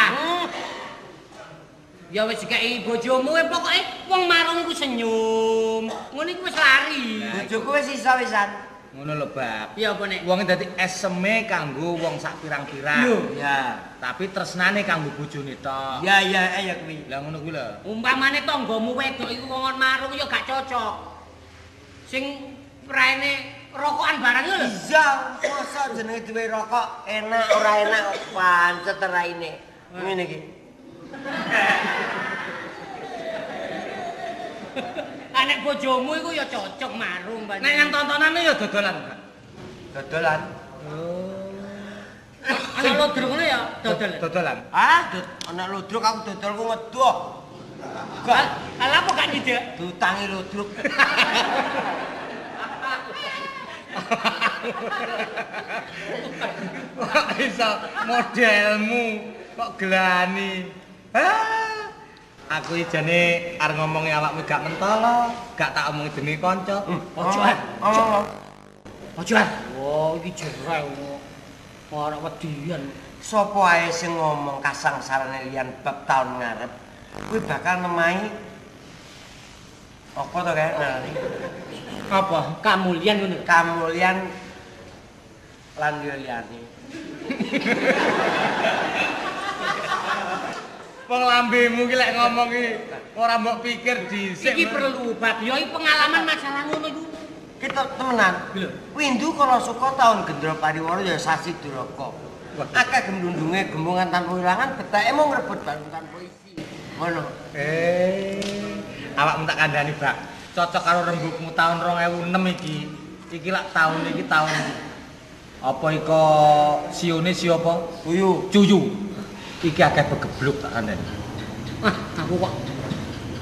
Ya wis dikeki bojomu pokoke wong marung iku senyum. Ngono iku wis lari. Bojoku wis iso wisan. Ngono lho Bab. Piye apa nek Wong dadi eseme kanggo wong sak pirang-pirang. Lho. Ya. Tapi tresnane kanggo bojone tok. Ya kuwi. Lah ngono kuwi lho. umpamane tanggamu wedok iku wong marung ya gak cocok. Sing praene rokokan barang lho. Iya, masa jenenge duwe rokok enak ora enak kok pancet raine. Ngene iki. Anek bojomu iku ya cocok marung Nek yang tontonane ya dodolan. Dodolan. Ana lodro ngono ya dodol. Dodolan. Anak ludruk aku dodolku ngedoh. Gak, Ala apa gak nyidek? dutangi ludruk. Kok iso modelmu kok gelani. Aku jane arep ngomongi awakmu gak mentolo, gak tak omongi jenenge kanca. Ojoan. Oh. Ojoan. Wah, iki jerah. Ora wedian. Sopo ae sing ngomong kasangsarane liyan bab taun ngarep, kuwi bakal nemahi apa to kae nani? Apa? Kamulyan ngono. Kamulyan lan liyane. Wong lambemu ki lek ngomong iki ora mbok pikir dhisik. Iki perlu bab yo pengalaman masalah ngono iku. Kita temenan. Windu kala suka taun gendro pariwara ya sasi duraka. Akeh gemlundunge gembungan tanpa ilangan betake mau ngrebut balutan polisi. Ngono. Awakmu tak kandhani, Bak. Cocok karo rembugmu tahun 2006 iki. Iki lak tahun iki tahun apa iko sione siapa? Cuyu. Iki akeh begebluk tak kandhani. Aku kok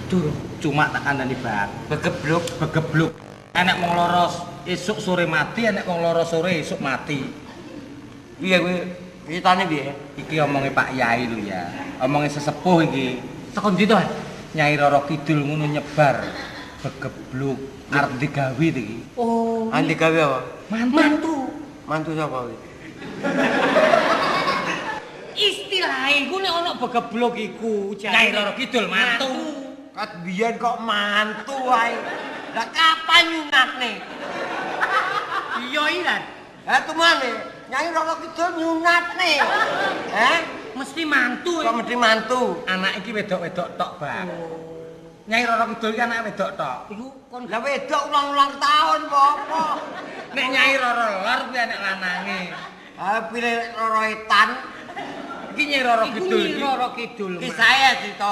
durung. Cuma tak kandhani, Bak. Begebluk. Enek wong loro esuk sore mati, enek wong loro sore esuk mati. Piye kuwi? Ceritane piye? Iki omonge Pak Yai lho ya. Omonge sesepuh iki. Tekan ndi to? Nyai Roro Kidul ngono nyebar begebluk arep digawe iki. Oh, Andi gawe apa? mantu. Mantu sapa kuwi? Istilah iku nek ana begeblok iku Nyai Roro Kidul mantu. Kat biyen kok mantu wae. Lah kapan nyunatne? Iya Iran. Ha tumane Nyai Roro Kidul nyunatne. Mesti mantu. Kok mesti mantu? Anak iki wedok-wedok tok, Bang. Nyai Roro Kidul iki anak wedok tok. Iku kon Lah wedok ulang-ulang tahun apa? Nek Nyai Roro lor kuwi anak lanange. Pilih Roro Etan. Iki Nyai Roro iku Kidul iki. Roro Kidul. Iki saya cita.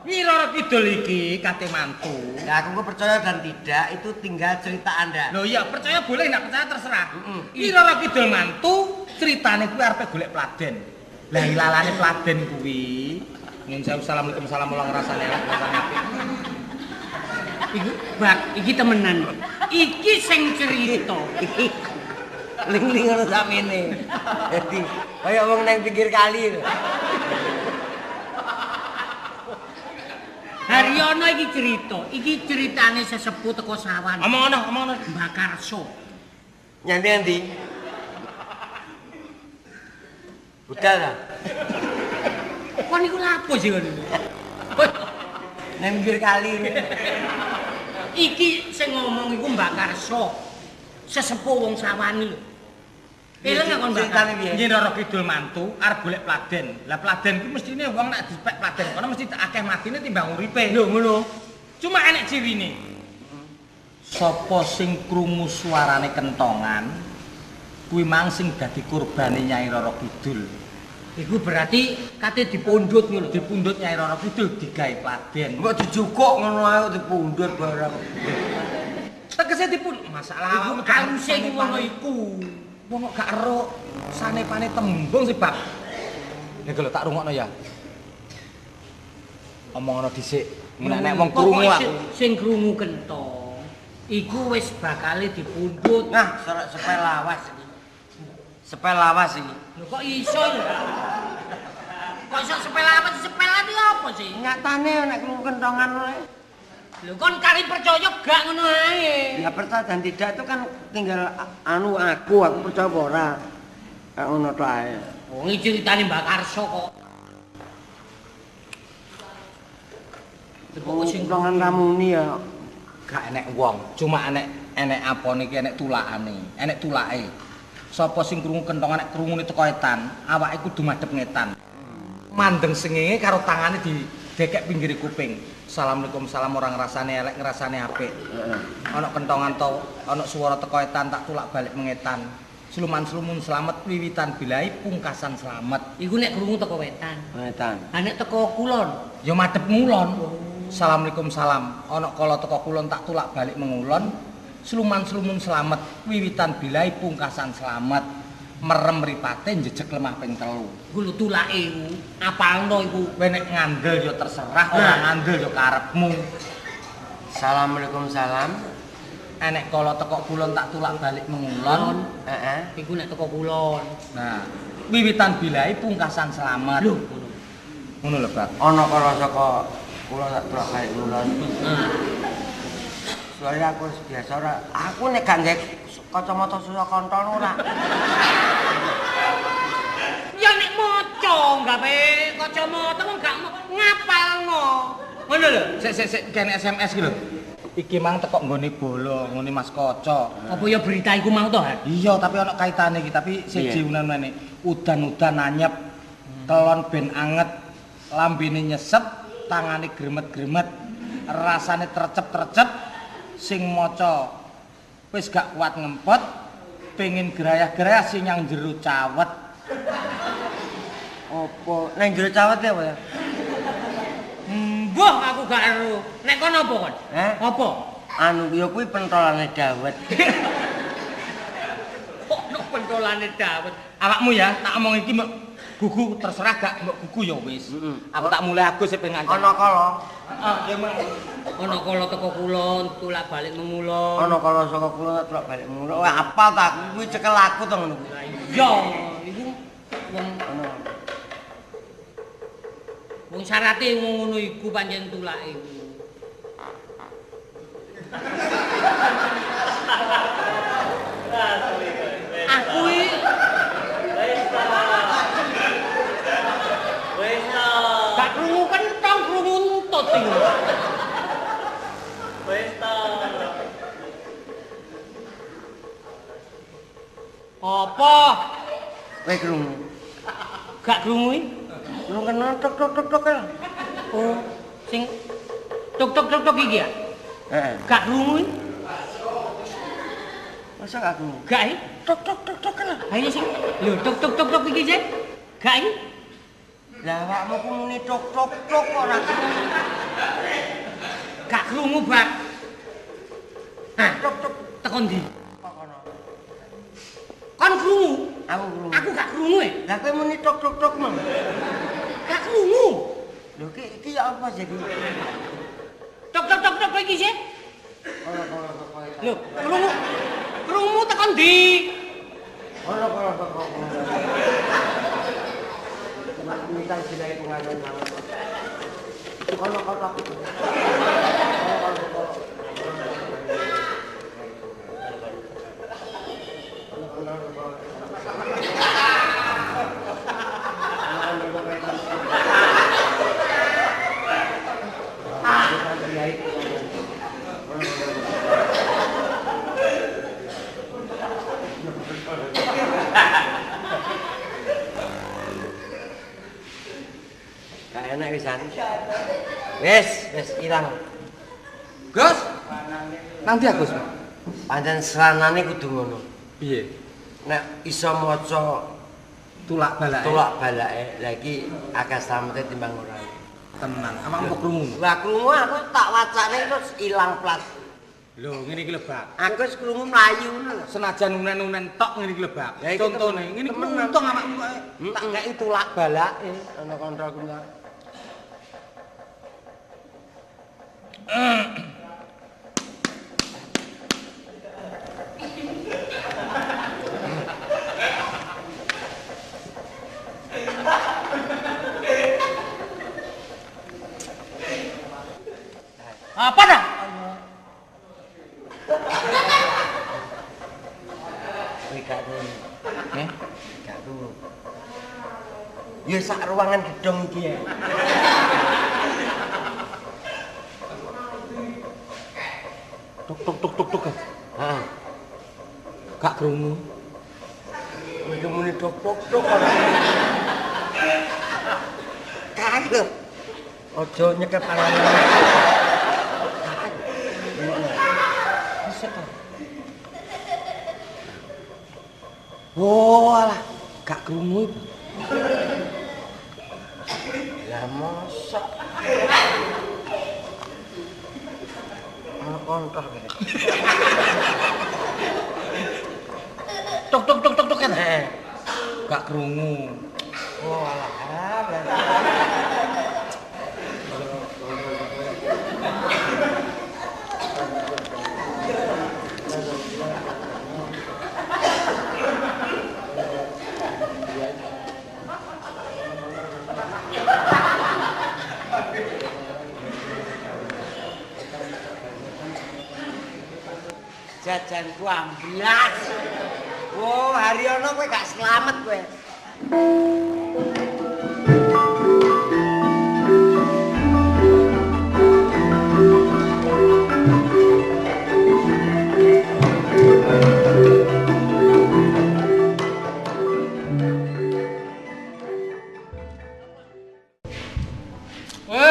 Nyai Roro Kidul iki kate mantu. Ya aku percaya dan tidak itu tinggal cerita Anda. Loh iya, percaya boleh, ndak percaya terserah. Nyai Roro Kidul mantu, ceritane kuwi arepe golek pladen. Lah ilalane pladen kuwi nyun sewu assalamualaikum salam ulang rasane elek rasane apik. Iku bak, iki temenan. Iki sing cerita. Ling-ling ngono sakmene. Dadi kaya wong nang pinggir kali lho. Haryono iki cerita. Iki ceritane sesepuh teko sawan. Omong ngono. Mbak Karso. Nyandi endi? Udah lah. Kon iku lapo sih kon iku? Nang pinggir kali. Iki sing ngomong iku Mbak Karso. Sesepuh wong sawani lho. Eleng kon ceritane piye? Nyen Roro Kidul mantu arep golek pladen. Lah pladen ku mestine wong nek dipek pladen kono mesti akeh matine timbang uripe. Lho ngono. Cuma enek cirine. Sapa sing krungu suarane kentongan kuwi mang sing dadi kurbane Nyai Roro Kidul. Iku berarti kate dipundhut ngono. Dipundhut Nyai Roro Kidul digawe pladen. Mbok dijukuk ngono ae dipundhut barang. Tegese dipundhut masalah Iku aluse iku ngono iku. Wong kok gak ero sanepane tembung sih, Bab. Nek lho tak rungokno ya. Omongno dhisik. Nek wong krungu aku sing krungu kentong iku wis bakale dipundhut. Nah, sepel lawas iki. Sepel lawas iki. Lho kok iso ya? Kok iso sepel apa? Sepel iki apa sih? Nyatane nek krungu kentongan oleh. Lho kon kali percaya gak ngono ae. Ya percaya dan tidak itu kan tinggal aku percaya apa ora. Kayak ngono tok ae. Wong iki critane Mbak Karso kok. Wong sing kentongan ramuni ya gak enek wong, cuma enek apane iki enek tulakane, enek tulake. Sapa sing krungu kentongan nek krungune teko etan, awake kudu madhep ngetan. Mandeng sengenge karo tangane didekek pinggire kuping. Assalamualaikum salam orang ngrasane elek ngrasane apik. Ana kentongan to, ana swara teko etan tak tulak balik mengetan. Sluman-slumun slamet wiwitan bilai pungkasan slamet. Iku nek krungu teko wetan. Wetan. Ha nek teko kulon, Ya madhep ngulon. Assalamualaikum salam. Ana kala teko kulon tak tulak balik mengulon. Sluman-slumun slamet wiwitan bilai pungkasan slamet. Merem mripate njejeg lemah ping 3. iku lho tulake iku. Apalno iku. Kowe nek ngandel ya terserah, ora ngandel ya karepmu. Assalamualaikum salam. Enek kala teko kulon tak tulak balik mengulon. Heeh. Iku nek teko kulon. Nah, wiwitan bilai pungkasan slamet. Lho, Ngono lho, Bak. Ana kala saka kula tak tulak balik ngulon. Soalnya aku wis biasa ora. Aku nek gak nggae kacamata susah kontol ora. ya nek maca gawe kacamata kok gak ngapalno. Ngono lho. Sik kene SMS ki lho. Iki mang teko nggone bola, ngene Mas Kaca. Apa ya berita iku mau to, Han? Iya, tapi ana kaitane iki, tapi siji unan-unane. Udan-udan anyep, kelon ben anget, lambene nyesep, tangane gremet-gremet, rasane trecep-trecep, sing maca wis gak kuat ngempet, pengin gerayah-gerayah sing yang jero cawet. Apa nang jero cawet ya apa ya? Mbah aku gak ero. Nek kon apa kon? Apa? Anu ya kuwi pentolane dawet. Ono pentolane dawet. Awakmu ya, tak omong iki mbok gugu terserah gak mbok gugu ya wis. Aku tak mulai Agus sing pengen. Ana kala. Ono kala teko kulon, tulak balik mengulon. Ana kala saka kula tulak balik mulu. Wah, apal ta kuwi cekel aku to ngono kuwi. Iya, iku wong wong syarate ngono iku pancen tulake iku. Aku gak krungu kentong, krungu untut iku. Apa? Kowe krungu. Gak krungu iki? Lu kena tok tok tok tok. Oh, sing tok tok tok tok iki ya? Heeh. Gak krungu iki? Masa gak krungu? Gak iki? Tok tok tok tok kan. Ayo sing lho tok tok tok tok iki sih. Gak iki? Lah awakmu ku muni tok tok tok ora krungu. Gak krungu, Bak. Hah, Tok tok tekan ndi? kok kono. Kon krungu? Aku krungu. Aku gak krungu e. Lah kowe muni tok tok tok mong. Gak krungu. Lho iki ya apa jadi? Tok tok tok tok iki sih. Ora ora kok. Lho, krungu. Krungu tekan ndi? Ora ora kok. Minta silai pengajian sama. Ono kotak. Gak enak wisan. Wis ilang. Gus. Nang ndi Gus? Pancen selanane kudu ngono. Piye? Nek iso maca Tulak balake. Lah iki akeh slamete timbang ora. Tenan. Awakmu krungu. Lah krungu aku tak wacane terus ilang plat. Lho, ngene iki lho, Bak. Aku wis krungu mlayu ngono. Senajan unen-unen tok ngene iki lho, Bak. Ya, iki Contone, ngene iki untung awakmu kok tak ngeki tulak balake. Ana kontrolku. Apa dah? Wih, gak turun. Gak turun. Ya sak ruangan gedung iki ya. Tuk. Heeh. Gak krungu. Iki muni tuk ora. Kae lho. Aja nyekel panganan. Oh, alah, gak krungu. Lah mosok. Ana kontrol kene. Tuk kan. Gak krungu. Oh alah. Jajanku amblas. Oh, Haryono kowe gak selamat kowe.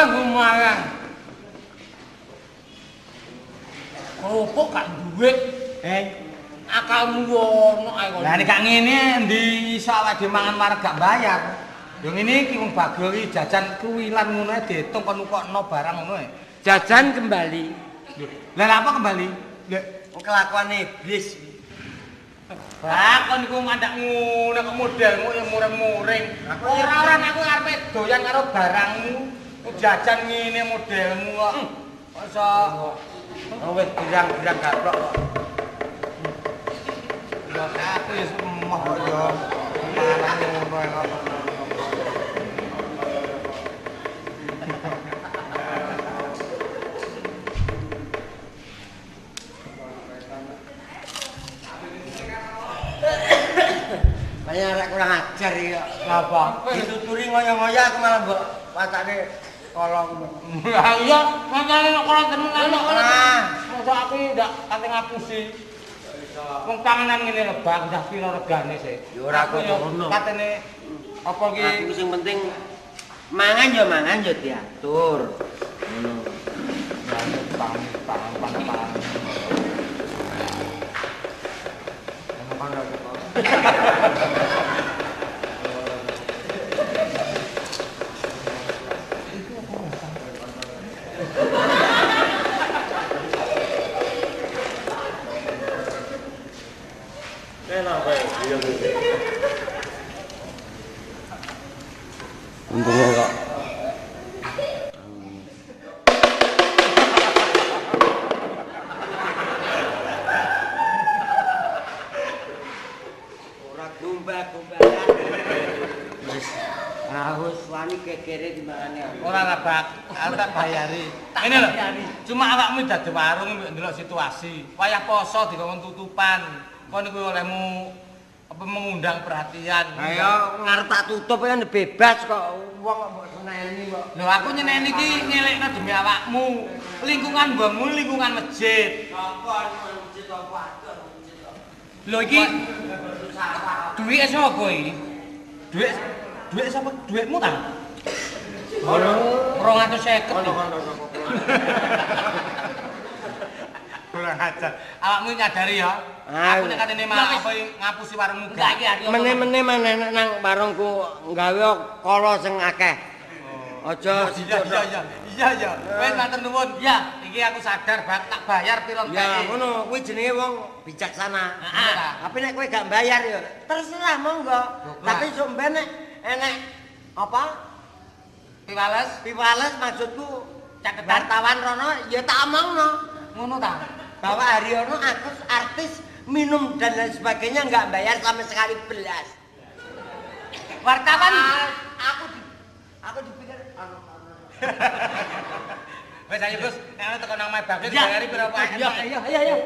Lumayan. Kerupuk gak duit. Akalmu wono ae kok. Lah nek gak ngene endi iso awake dhewe mangan wareg gak bayar. Yo ngene iki wong Bagel iki jajan kuwilan ngono ae diitung kon nukokno barang ngono ae. Jajan kembali. Lah apa kembali? Lek Kelakuan iblis. Lah kon iku mandak ngono kok modelmu ya muring-muring. Ora-ora aku arepe doyan karo barangmu. Jajan ngene modelmu kok. Masa Wis girang-girang gaplok kok. ya aku wis emoh kok yo. Malah ngono kok. Banyak arek kurang ajar iki kok. Apa? Dituturi ngoyo-ngoyo aku malah mbok pacake kolong. Lah iya, makane nek kolong tenan kok. Ah, Masa aku ndak kate ngapusi. Wong panganan ngene lebak udah piro regane sih. Ya ora kok ngono. Katene apa ki Aku sing penting mangan ya diatur. Ngono. pangan. Untungnya kok. Ora gombal-gombalan. Wis haus wani kekere dimangane. Ora labak, aku tak bayari. Ini lho, cuma awakmu dadi warung mbek ndelok situasi. Wayah poso dikon tutupan. Kon iku olehmu apa mengundang perhatian. Ayo ngarep tak tutup kan bebas kok. Wong kok mbok seneni kok. Lho aku nyeneni iki ngelekno demi awakmu. Lingkungan mbahmu lingkungan masjid. Lho iki duit sapa iki? Duit sapa? Duitmu ta? 250. Kurang ajar. Awakmu nyadari ya. Aku nek katene malah apa ngapusi warungmu. Enggak iki Aryo. Meneh-meneh maneh nang warungku gawe kala sing akeh. Aja Iya. Wes matur nuwun. Ya, Iki aku sadar tak bayar piro ya ngono kuwi jenenge wong bijaksana. Tapi nek kowe gak bayar ya terserah monggo. Tapi sok mben nek enek apa? Piwales maksudku caketan wartawan rono ya tak omongno. ngono ta. Bahwa Haryono aku artis minum dan lain sebagainya nggak bayar sama sekali belas. Wartawan Aku dipikir Wes ayo Gus, nek ana teko nang Bagus bayari piro Pak? Iya.